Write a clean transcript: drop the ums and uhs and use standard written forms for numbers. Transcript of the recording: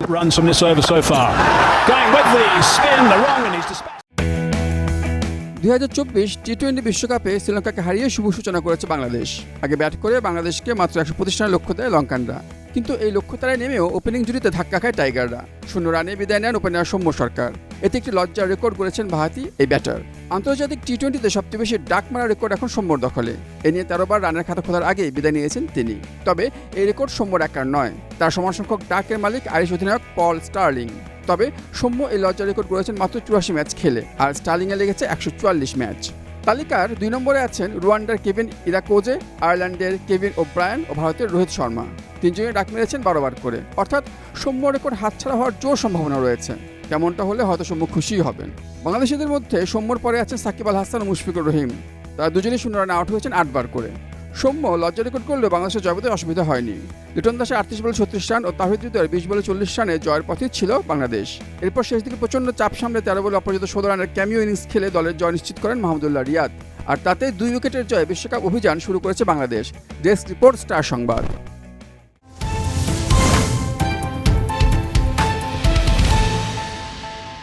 runs from this over so far. Going with the spin, the wrong, and he's dispatched. 2024 টি-20 বিশ্বকাপে শ্রীলঙ্কাকে হারিয়ে শুভ সূচনা করেছে বাংলাদেশ। আগে ব্যাট করে বাংলাদেশকে মাত্র 125 রানের লক্ষ্য দেয় লঙ্কানরা, কিন্তু এই লক্ষ্য তারায় নেমেও ওপেনিং জুটিতে ধাক্কা খায় টাইগাররা। 0 রানে বিদায় নেন ওপেনার সৌম্য সরকার। এতে একটি লজ্জার রেকর্ড করেছেন বাঁহাতি এই ব্যাটার। আন্তর্জাতিক টি-20তে সবচেয়ে বেশি ডাক মারা রেকর্ড এখন সৌম্যর দখলে। এ নিয়ে 13 বার রানের খাতা খোলার আগেই বিদায় নিয়েছেন তিনি। তবে এই রেকর্ড সৌম্যর একার নয়, তার সমান সংখ্যক ডাকের মালিক আইরিশ অধিনায়ক পল স্টার্লিং। তবে সৌম্য এই লজ্জা রেকর্ড করেছেন মাত্র 84 ম্যাচ খেলে, আর স্টার্লিংয়ে লেগেছে 144 ম্যাচ। তালিকার 2 নম্বরে আছেন রুয়ান্ডার কেভিন ইরাকোজে, আয়ারল্যান্ডের কেভিন ওব্রায়ান ও ভারতের রোহিত শর্মা। তিনজনই ডাক মেরেছেন 12 বার করে, অর্থাৎ সৌম্য রেকর্ড হাতছাড়া হওয়ার জোর সম্ভাবনা রয়েছে। তেমনটা হলে হয়তো সৌম্য খুশিই হবেন। বাংলাদেশিদের মধ্যে সৌম্যর পরে আছেন সাকিব আল হাসান ও মুশফিকুর রহিম। তারা দুজনেই 0 রানে আউট হয়েছেন 8 বার করে। সৌম্য লজ্জা রেকর্ড করলেও বাংলাদেশের জয়পথে অসুবিধা হয়নি। লিটন দাসের 38 বলে 36 রান ও তাহিদ হৃদয়ের 20 বলে 40 রানে জয়ের পথে ছিল বাংলাদেশ। এরপর শেষ দিকে প্রচণ্ড চাপ সামলে 13 বলে অপরাজিত 16 রানের ক্যামিও ইনিংস খেলে দলের জয় নিশ্চিত করেন মাহমুদুল্লাহ রিয়াদ। আর তাতে 2 উইকেটের জয়ে বিশ্বকাপ অভিযান শুরু করেছে বাংলাদেশ। ডেস্ক রিপোর্ট, স্টার সংবাদ।